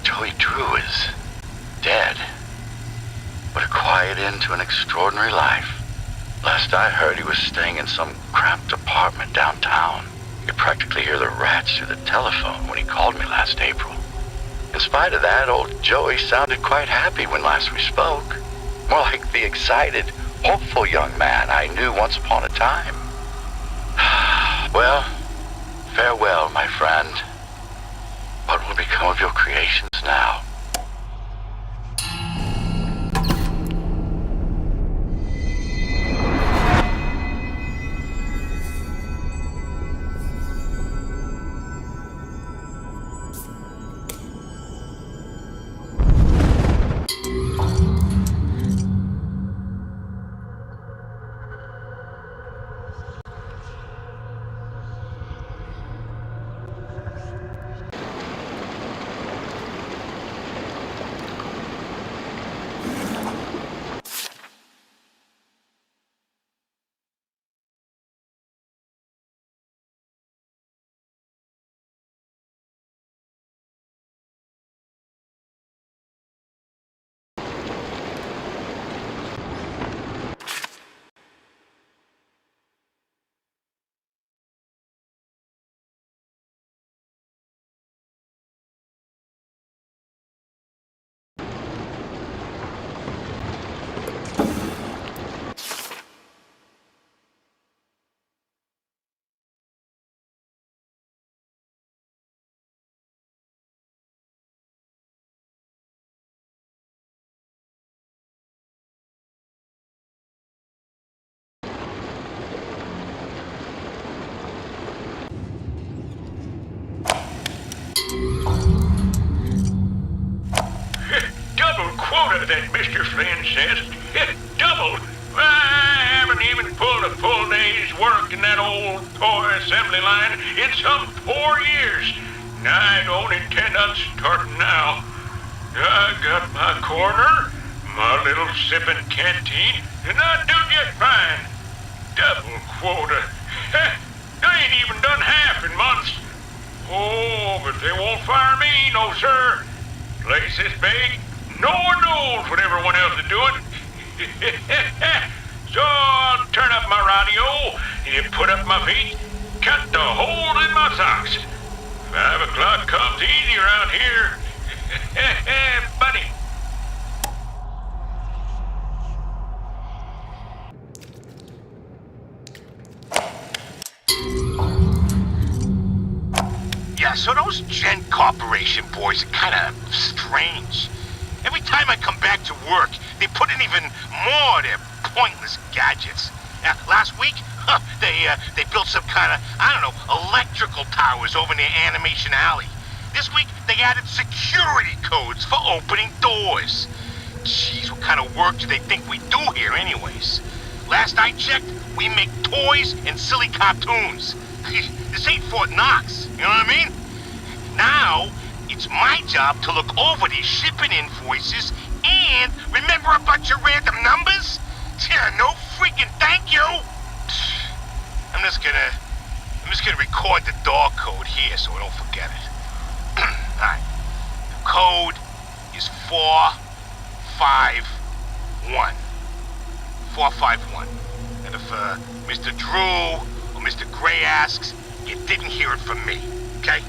Joey Drew is dead. What a quiet end to an extraordinary life. Last I heard, he was staying in some cramped apartment downtown. You could practically hear the rats through the telephone when he called me last April. In spite of that, old Joey sounded quite happy when last we spoke. More like the excited, hopeful young man I knew once upon a time. Well, farewell, my friend. What will become of your creations now? Double quota, that Mr. Flynn says. Double. I haven't even pulled a full day's work in that old toy assembly line in some 4 years. And I don't intend on starting now. I got my corner, my little sipping canteen, and I do just fine. Double quota. I ain't even done half in months. Oh, but they won't fire me, no sir. Place is big. No one knows what everyone else is doing. So I'll turn up my radio and put up my feet, cut the hole in my socks. 5 o'clock comes easy around here. Buddy. Yeah, so those Gen Corporation boys are kind of strange. Every time I come back to work, they put in even more of their pointless gadgets. Last week, they built some kind of, I don't know, electrical towers over near Animation Alley. This week, they added security codes for opening doors. Jeez, what kind of work do they think we do here anyways? Last I checked, we make toys and silly cartoons. This ain't Fort Knox, you know what I mean? Now, it's my job to look over these shipping invoices and remember a bunch of random numbers? Yeah, no freaking thank you! I'm just gonna record the door code here so I don't forget it. Alright. The code is 451. 451. And if Mr. Drew or Mr. Gray asks, you didn't hear it from me, okay?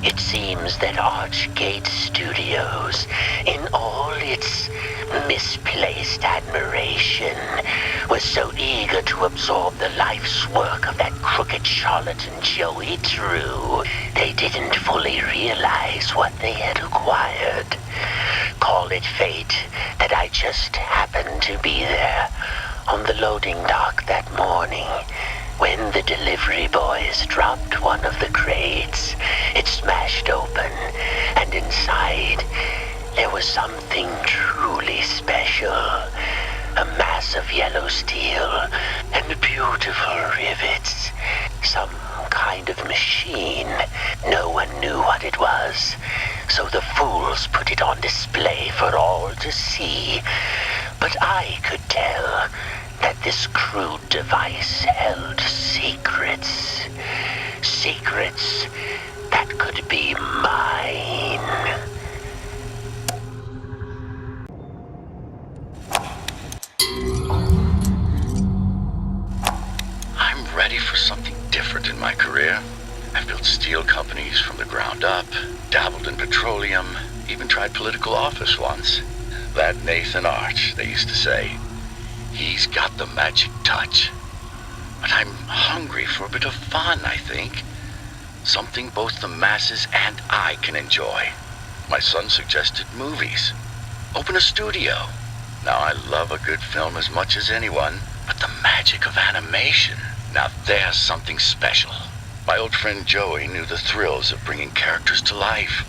It seems that Archgate Studios, in all its misplaced admiration, was so eager to absorb the life's work of that crooked charlatan Joey Drew, they didn't fully realize what they had acquired. Call it fate that I just happened to be there on the loading dock that morning. When the delivery boys dropped one of the crates, it smashed open, and inside there was something truly special. A mass of yellow steel and beautiful rivets. Some kind of machine. No one knew what it was, so the fools put it on display for all to see. But I could tell that this crude device held secrets. Secrets that could be mine. I'm ready for something different in my career. I've built steel companies from the ground up, dabbled in petroleum, even tried political office once. That Nathan Arch, they used to say. He's got the magic touch. But I'm hungry for a bit of fun, I think. Something both the masses and I can enjoy. My son suggested movies. Open a studio. Now, I love a good film as much as anyone, but the magic of animation, now there's something special. My old friend Joey knew the thrills of bringing characters to life.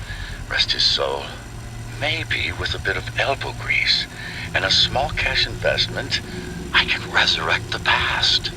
Rest his soul. Maybe with a bit of elbow grease and a small cash investment, I can resurrect the past.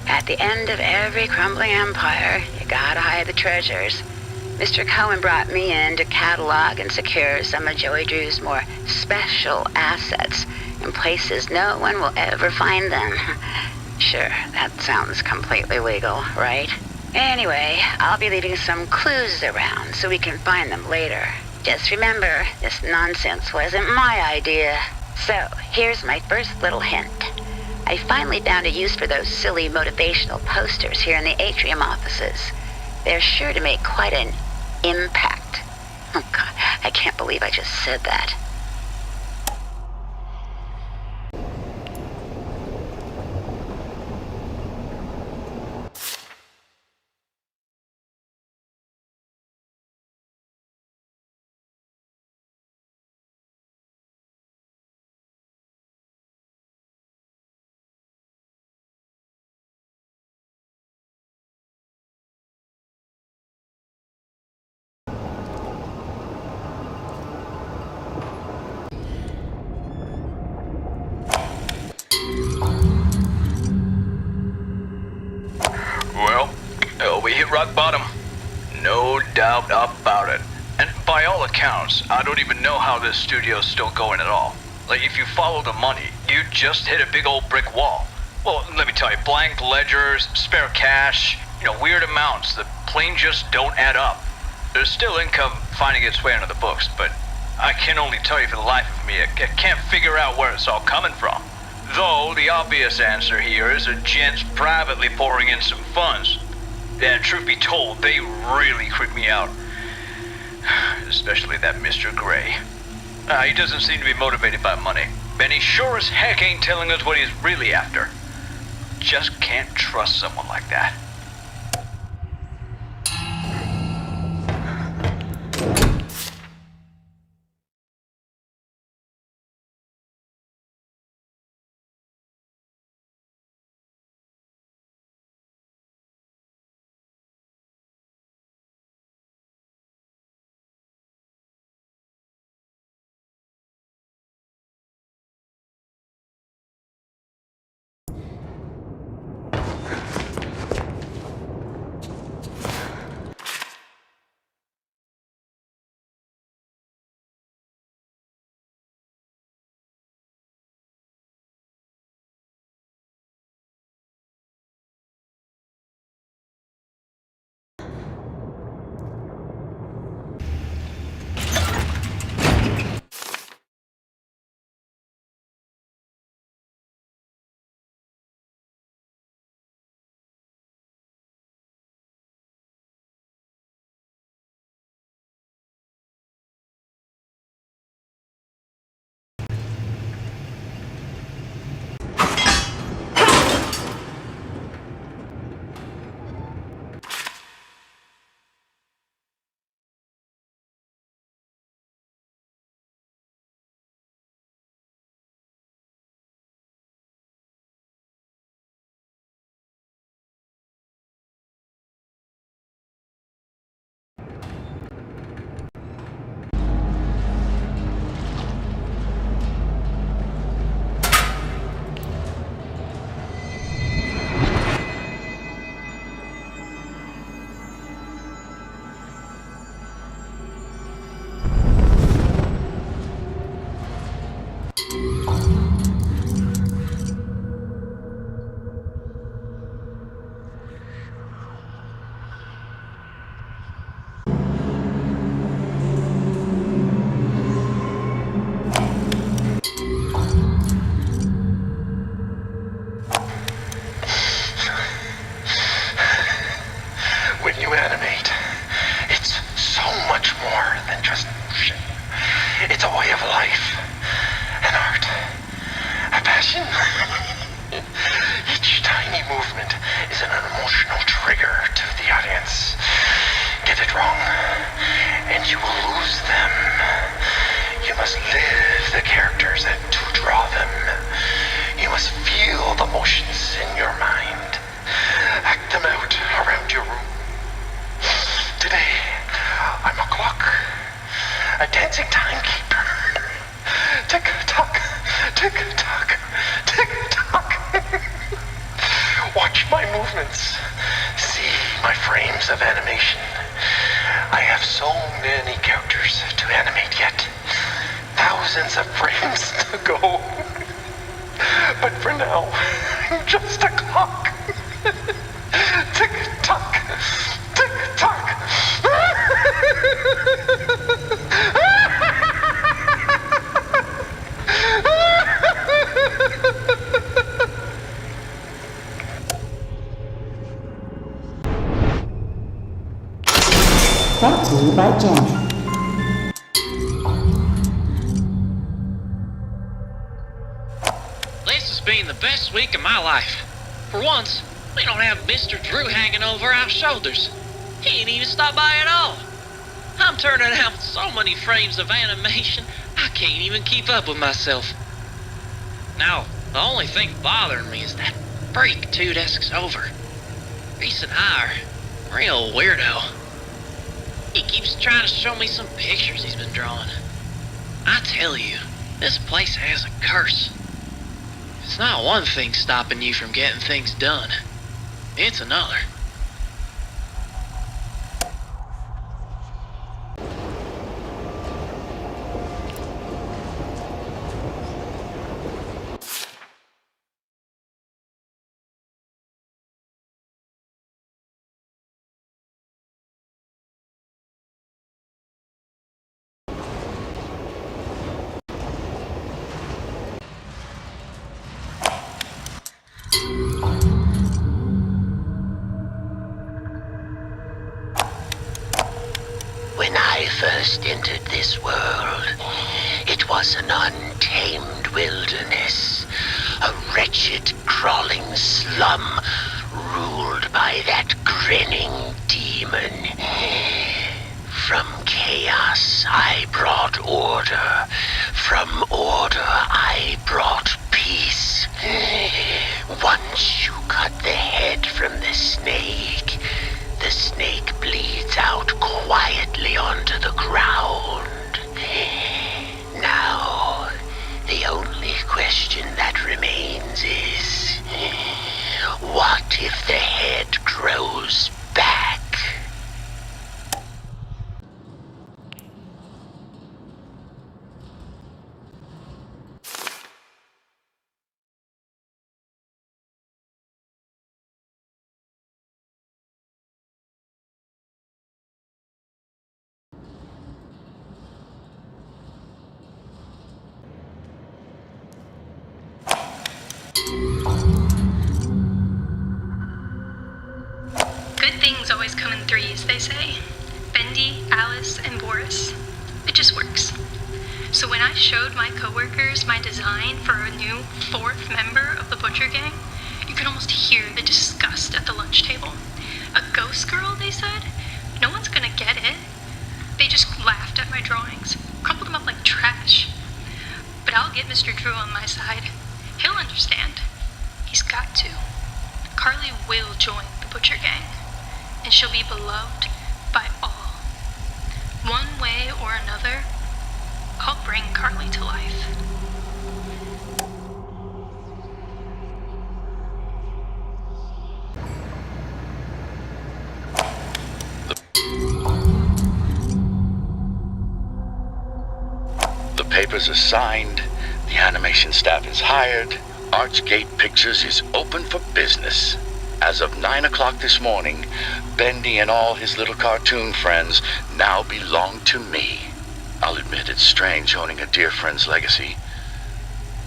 At the end of every crumbling empire, you gotta hide the treasures. Mr. Cohen brought me in to catalog and secure some of Joey Drew's more special assets in places no one will ever find them. Sure, that sounds completely legal, right? Anyway, I'll be leaving some clues around so we can find them later. Just remember, this nonsense wasn't my idea. So, here's my first little hint. I finally found a use for those silly motivational posters here in the atrium offices. They're sure to make quite an impact. Oh God, I can't believe I just said that. Well, we hit rock bottom. No doubt about it. And by all accounts, I don't even know how this studio's still going at all. Like, if you follow the money, you just hit a big old brick wall. Well, let me tell you, blank ledgers, spare cash, weird amounts that plain just don't add up. There's still income finding its way into the books, but I can only tell you for the life of me, I can't figure out where it's all coming from. Though the obvious answer here is a gent's privately pouring in some funds. And truth be told, they really creep me out. Especially that Mr. Gray. He doesn't seem to be motivated by money. And he sure as heck ain't telling us what he's really after. Just can't trust someone like that. life, an art, a passion. Each tiny movement is an emotional trigger to the audience. Get it wrong, and you will lose them. You must live the characters and to draw them. You must feel the motions in your mind. Act them out around your room. Today, I'm a clock, a dancing timekeeper. Tick-tock, tick-tock, tick-tock. Watch my movements. See my frames of animation. I have so many characters to animate yet. Thousands of frames to go. But for now, I'm just a clock. Tick-tock, tick-tock. Brought to you by Jam. This has been the best week of my life. For once, we don't have Mr. Drew hanging over our shoulders. He ain't even stopped by at all. I'm turning out so many frames of animation, I can't even keep up with myself. Now, the only thing bothering me is that freak 2 desks over. Reese and I are real weirdo. He keeps trying to show me some pictures he's been drawing. I tell you, this place has a curse. It's not one thing stopping you from getting things done. It's another. When I first entered this world, it was an untamed wilderness, a wretched, crawling slum ruled by that grinning demon. From chaos I brought order, from order I brought peace. Once you cut the head from the snake bleeds out quietly onto the ground. Now, the only question that remains is, what if the head grows back? Good things always come in threes, they say. Bendy, Alice, and Boris. It just works. So when I showed my coworkers my design for a new 4th member of the Butcher Gang, you could almost hear the disgust at the lunch table. A ghost girl, they said? No one's gonna get it. They just laughed at my drawings, crumpled them up like trash. But I'll get Mr. Drew on my side. He'll understand. He's got to. Carly will join the Butcher Gang, and she'll be beloved by all. One way or another, I'll bring Carly to life. The papers are signed, the animation staff is hired, Archgate Pictures is open for business. As of 9 o'clock this morning, Bendy and all his little cartoon friends now belong to me. I'll admit it's strange owning a dear friend's legacy,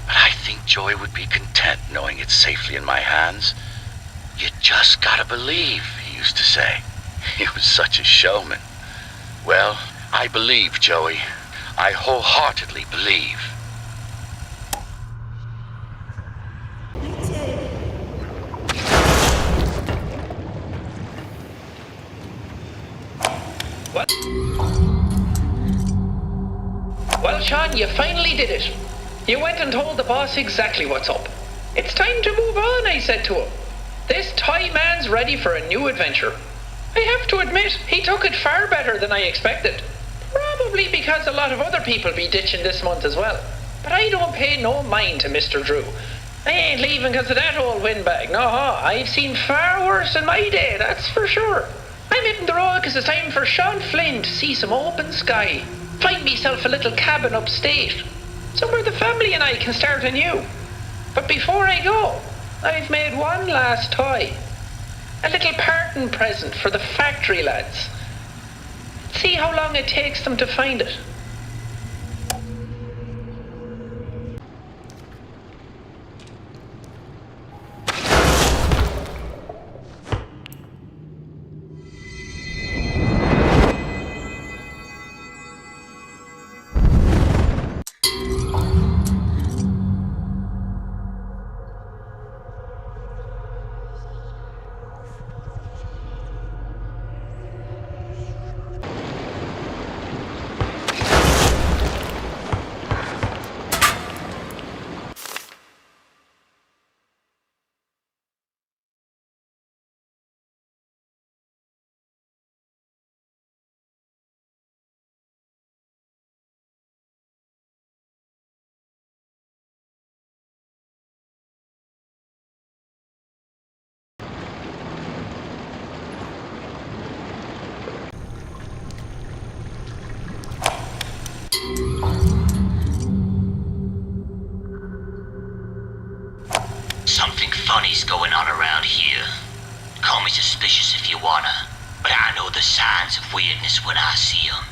but I think Joy would be content knowing it's safely in my hands. You just gotta believe, he used to say. He was such a showman. Well, I believe, Joey. I wholeheartedly believe. What? Well, Sean, you finally did it. You went and told the boss exactly what's up. It's time to move on, I said to him. This toy man's ready for a new adventure. I have to admit, he took it far better than I expected. Probably because a lot of other people be ditching this month as well. But I don't pay no mind to Mr. Drew. I ain't leaving because of that old windbag. No, I've seen far worse in my day, that's for sure. I'm hitting the road because it's time for Sean Flynn to see some open sky. Find myself a little cabin upstate. Somewhere the family and I can start anew. But before I go, I've made one last toy. A little parting present for the factory lads. See how long it takes them to find it. Something funny's going on around here. Call me suspicious if you wanna, but I know the signs of weirdness when I see them.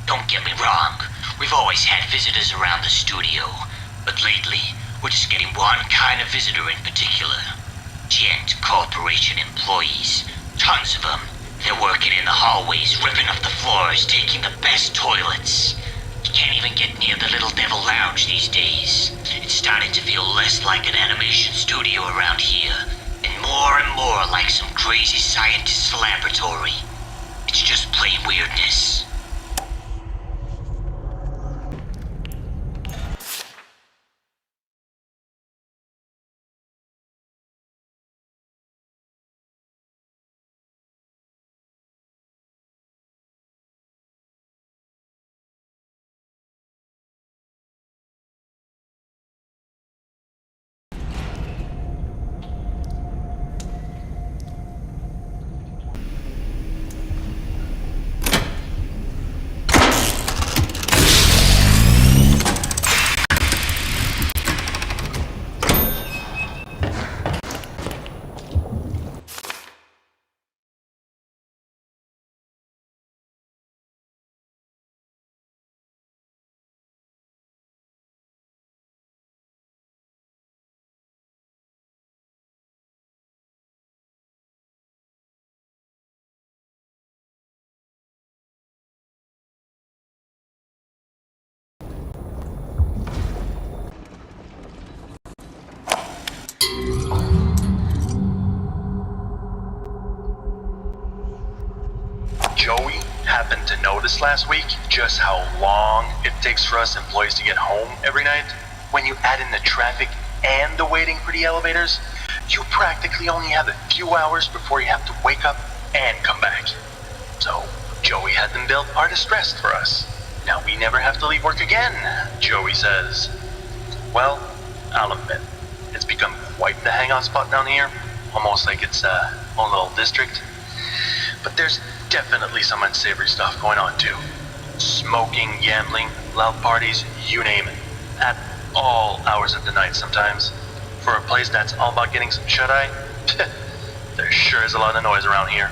Don't get me wrong, we've always had visitors around the studio, but lately, we're just getting one kind of visitor in particular. Gent Corporation employees. Tons of them. They're working in the hallways, ripping up the floors, taking the best toilets. You can't even get near the Little Devil Lounge these days. It's starting to feel less like an animation studio around here, and more like some crazy scientist's laboratory. It's just plain weirdness. Joey happened to notice last week just how long it takes for us employees to get home every night. When you add in the traffic and the waiting for the elevators, you practically only have a few hours before you have to wake up and come back. So, Joey had them build artist rest for us. Now we never have to leave work again, Joey says. Well, I'll admit, it's become quite the hangout spot down here, almost like it's a own little district. But there's definitely some unsavory stuff going on too. Smoking, gambling, loud parties, you name it. At all hours of the night sometimes. For a place that's all about getting some shut-eye, there sure is a lot of noise around here.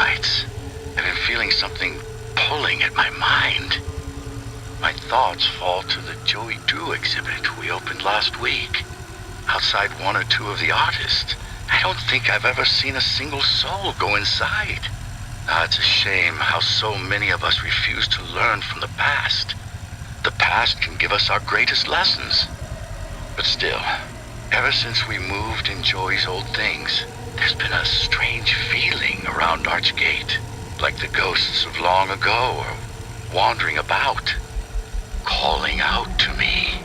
nights, I've been feeling something pulling at my mind. My thoughts fall to the Joey Drew exhibit we opened last week. Outside one or two of the artists, I don't think I've ever seen a single soul go inside. It's a shame how so many of us refuse to learn from the past. The past can give us our greatest lessons. But still, ever since we moved in Joey's old things, there's been a strange feeling around Archgate, like the ghosts of long ago are wandering about, calling out to me.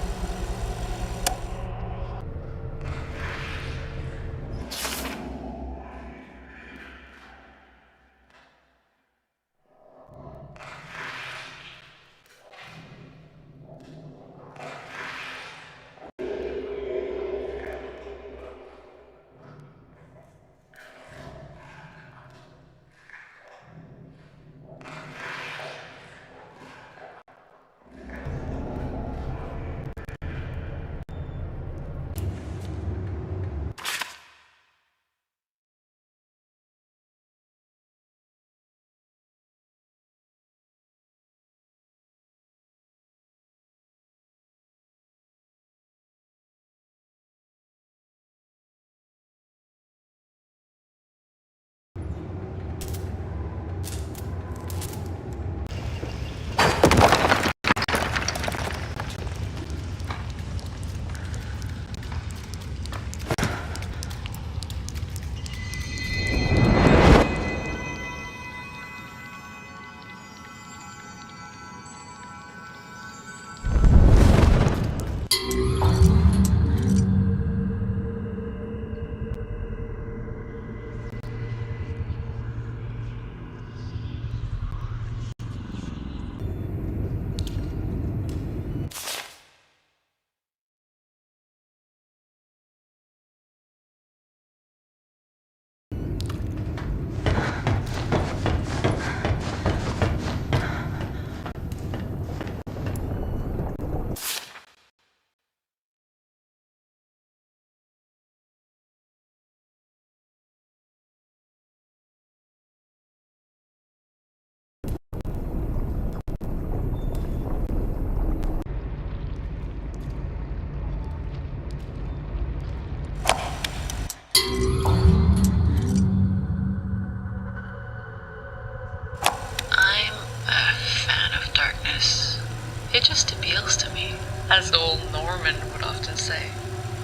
It just appeals to me. As old Norman would often say,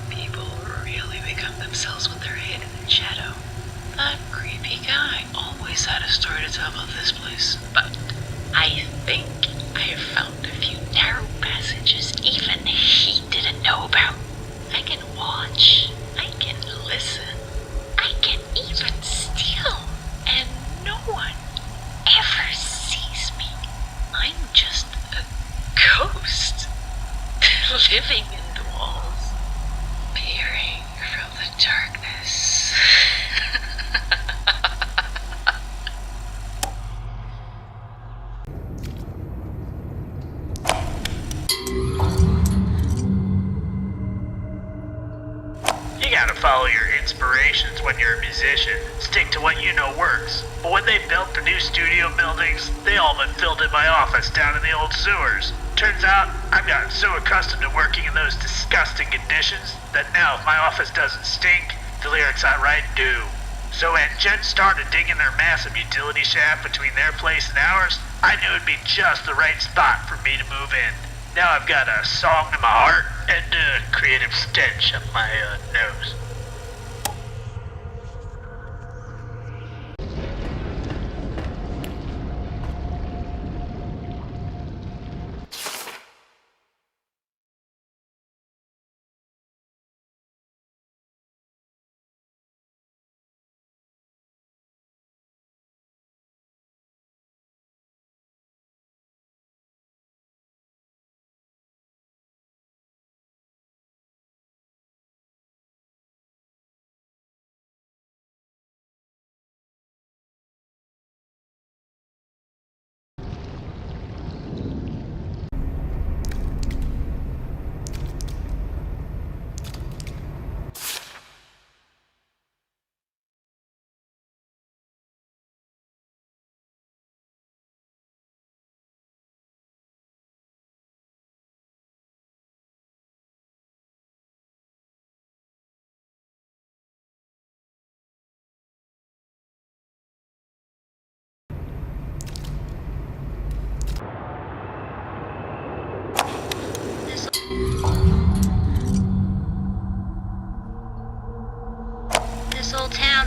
people really become themselves when they're hidden in shadow. That creepy guy always had a story to tell about this place. But I think I have found a few narrow passages even he didn't know about. I can watch, I can listen, I can even steal, and no one ever sees me. I'm just a ghost living in the walls, peering from the darkness. You gotta follow your inspirations when you're a musician. Stick to what you know works. But when they built the new studio buildings, they all but filled in my office down in the old sewers. Turns out, I've gotten so accustomed to working in those disgusting conditions that now if my office doesn't stink, the lyrics I write do. So when Jen started digging their massive utility shaft between their place and ours, I knew it'd be just the right spot for me to move in. Now I've got a song in my heart and a creative stench up my nose.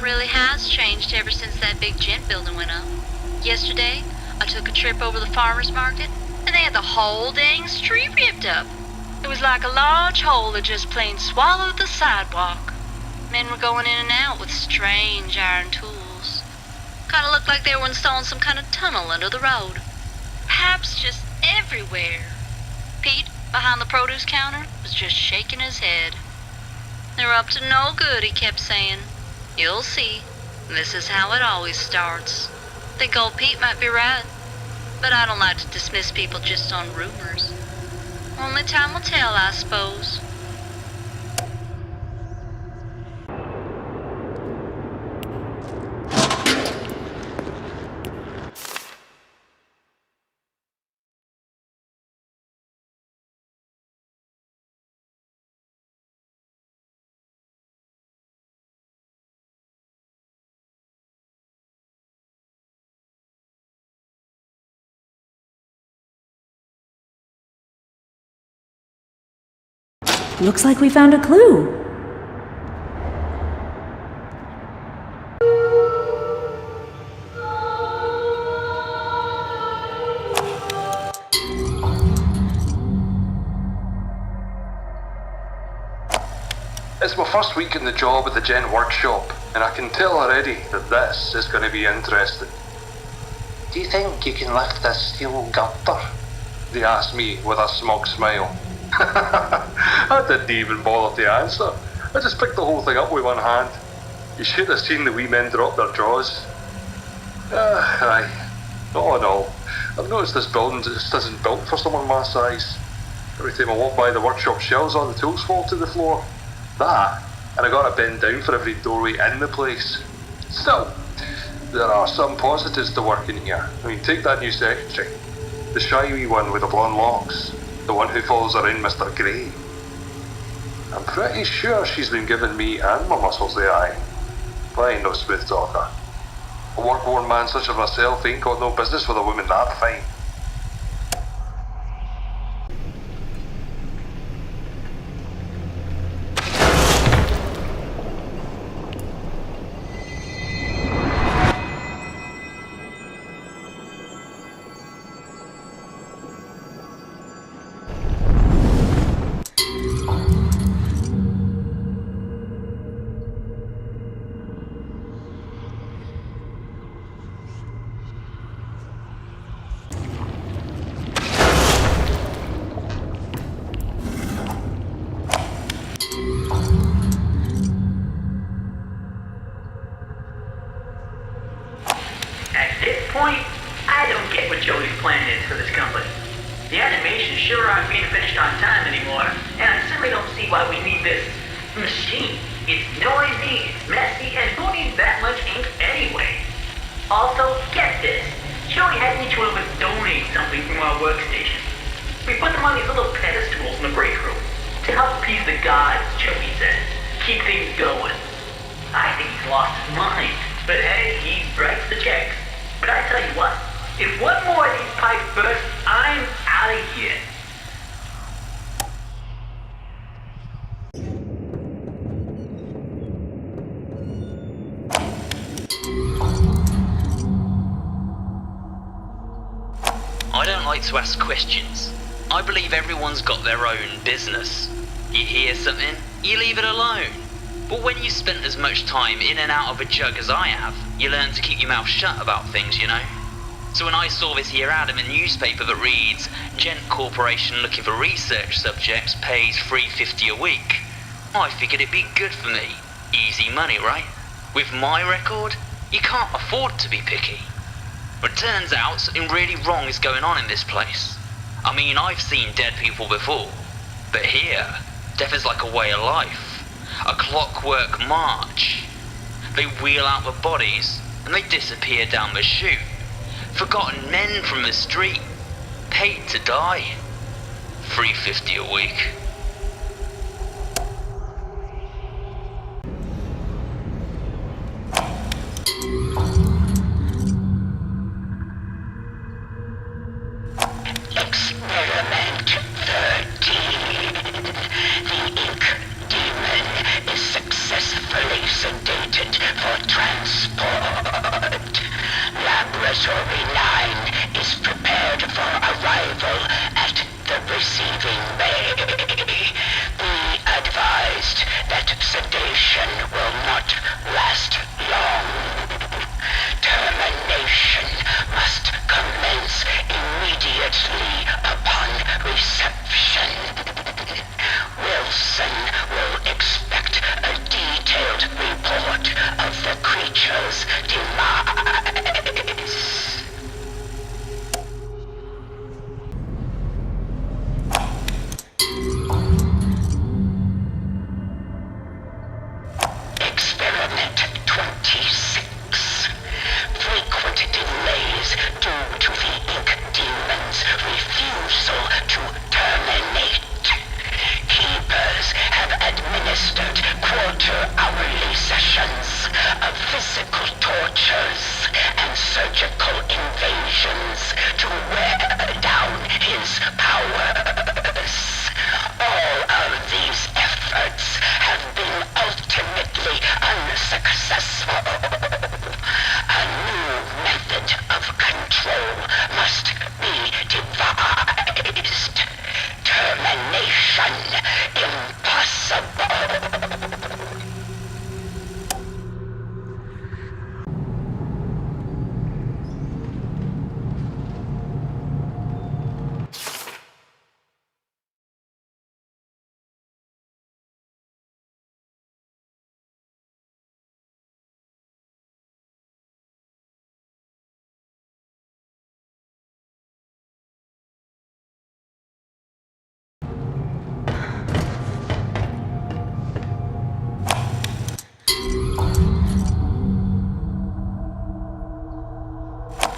really has changed ever since that big gent building went up. Yesterday, I took a trip over the farmer's market, and they had the whole dang street ripped up. It was like a large hole that just plain swallowed the sidewalk. Men were going in and out with strange iron tools. Kinda looked like they were installing some kind of tunnel under the road. Perhaps just everywhere. Pete, behind the produce counter, was just shaking his head. They're up to no good, he kept saying. You'll see. This is how it always starts. Think old Pete might be right, but I don't like to dismiss people just on rumors. Only time will tell, I suppose. Looks like we found a clue. It's my first week in the job at the Gent workshop, and I can tell already that this is going to be interesting. Do you think you can lift this steel girder? They asked me with a smug smile. I didn't even bother to answer. I just picked the whole thing up with one hand. You should have seen the wee men drop their jaws. Aye. Oh no. I've noticed this building just isn't built for someone my size. Every time I walk by the workshop shelves, all the tools fall to the floor. That, and I gotta bend down for every doorway in the place. Still, there are some positives to working here. I mean, take that new secretary. The shy wee one with the blonde locks. The one who follows around Mr. Grey. I'm pretty sure she's been giving me and my muscles the eye. But I ain't no smooth talker. A work-worn man such as myself ain't got no business with a woman that fine. I don't get what Joey's plan is for this company. The animations sure aren't being finished on time anymore, and I certainly don't see why we need this machine. It's noisy, it's messy, and who needs that much ink anyway? Also, get this. Joey had each one of us donate something from our workstation. We put them on these little pedestals in the break room to help appease the gods, Joey says. Keep things going. I think he's lost his mind, but hey, he writes the checks. But I tell you what, if one more of these pipes burst, I'm out of here. I don't like to ask questions. I believe everyone's got their own business. You hear something, you leave it alone. But when you spent as much time in and out of a jug as I have, you learn to keep your mouth shut about things, you know? So when I saw this here ad in the newspaper that reads, Gent Corporation looking for research subjects pays $3.50 a week, I figured it'd be good for me. Easy money, right? With my record, you can't afford to be picky. But it turns out something really wrong is going on in this place. I mean, I've seen dead people before, but here, death is like a way of life. A clockwork march. They wheel out the bodies and they disappear down the chute. Forgotten men from the street, paid to die. $3.50 a week. Experiment 13. The ink demon is successfully sedated for successful. A new method of control must be devised. Termination impossible.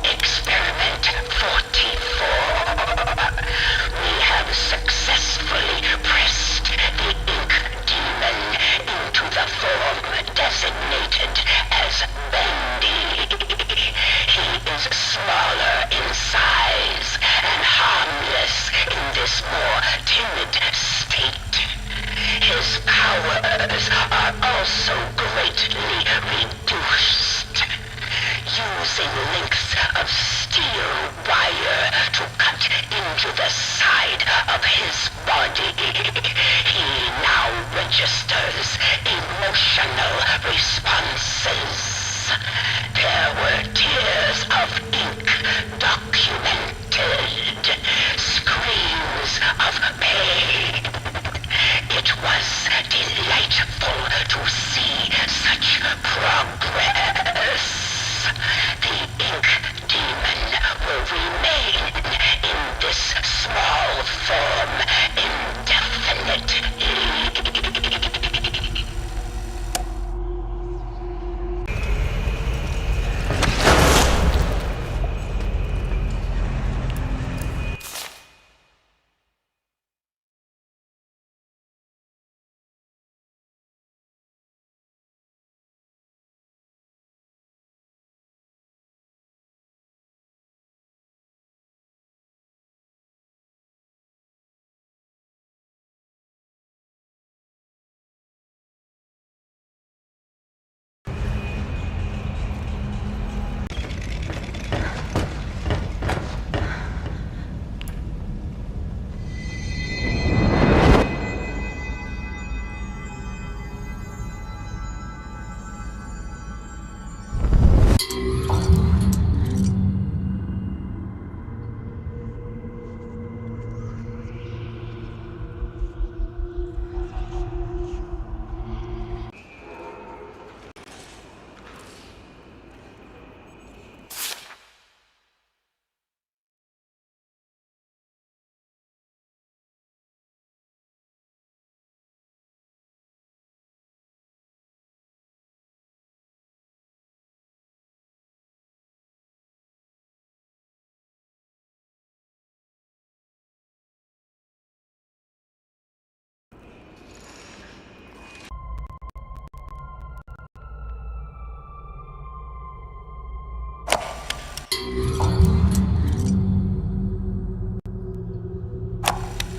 Experiment 44. We have successfully pressed the ink demon into the form designated as Bendy. He is smaller in size and harmless in this more timid state. His powers are also greatly reduced. Using lengths of steel wire to cut into the side of his body, he now registers emotional responses. There were tears of ink documented, screams of pain. It was delightful to see such progress. The ink demon will remain in this small form indefinitely.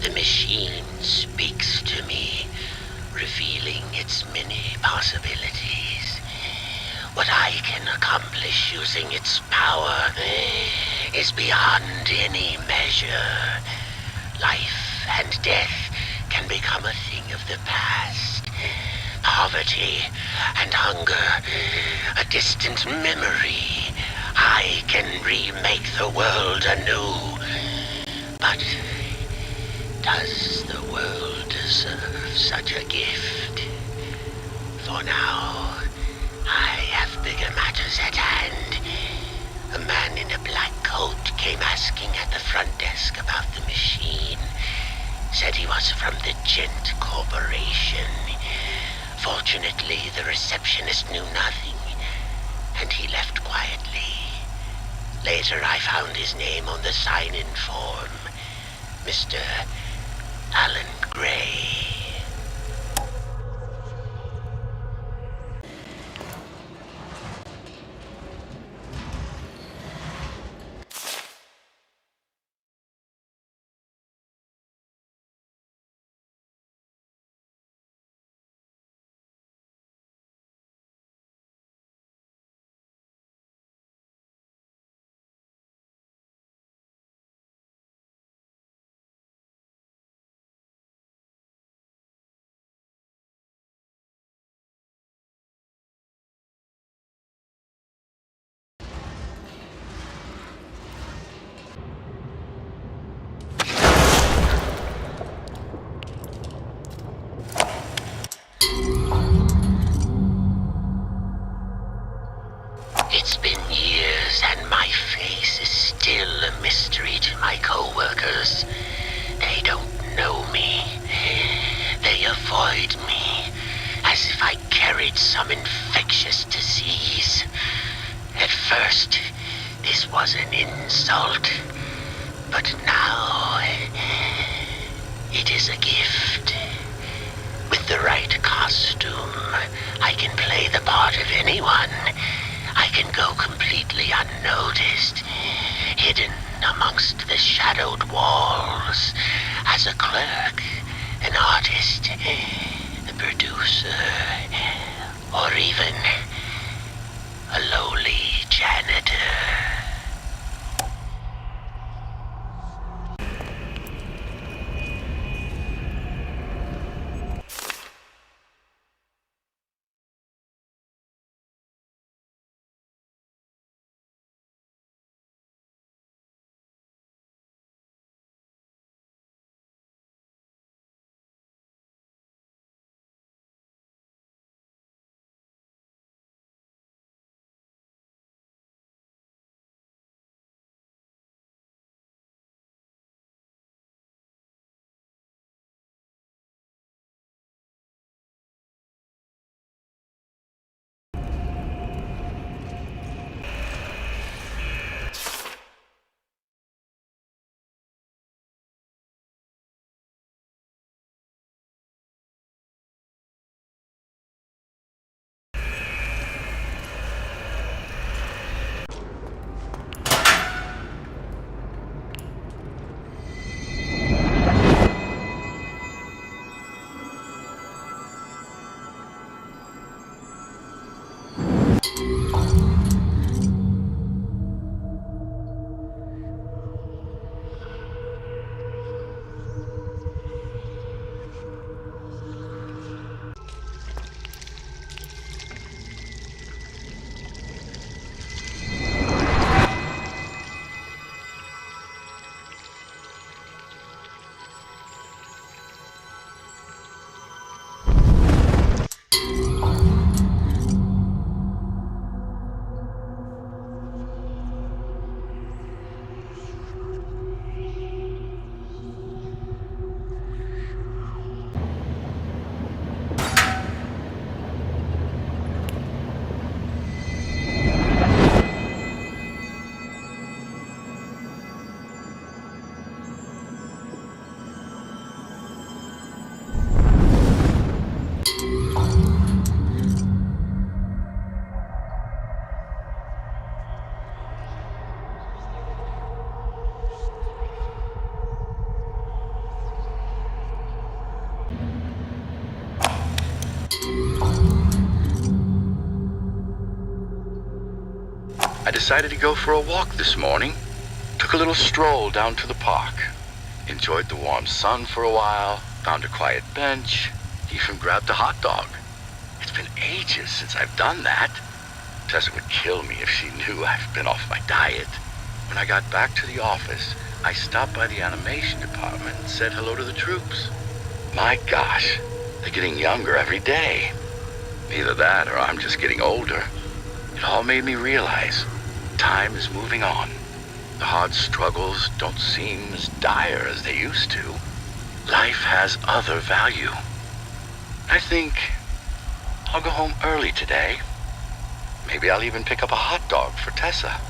The machine speaks to me, revealing its many possibilities. What I can accomplish using its power is beyond any measure. Life and death can become a thing of the past. Poverty and hunger, a distant memory. I can remake the world anew. But does the world deserve such a gift? For now, I have bigger matters at hand. A man in a black coat came asking at the front desk about the machine. Said he was from the Gent Corporation. Fortunately, the receptionist knew nothing, and he left quietly. Later, I found his name on the sign-in form. Mr. Alan Gray. if I carried some infectious disease. At first, this was an insult, but now it is a gift. With the right costume, I can play the part of anyone. I can go completely unnoticed, hidden amongst the shadowed walls, as a clerk, an artist, a producer, or even a lowly janitor. I decided to go for a walk this morning. Took a little stroll down to the park. Enjoyed the warm sun for a while, found a quiet bench, even grabbed a hot dog. It's been ages since I've done that. Tessa would kill me if she knew I've been off my diet. When I got back to the office, I stopped by the animation department and said hello to the troops. My gosh, they're getting younger every day. Either that or I'm just getting older. It all made me realize time is moving on. The hard struggles don't seem as dire as they used to. Life has other value. I think I'll go home early today. Maybe I'll even pick up a hot dog for Tessa.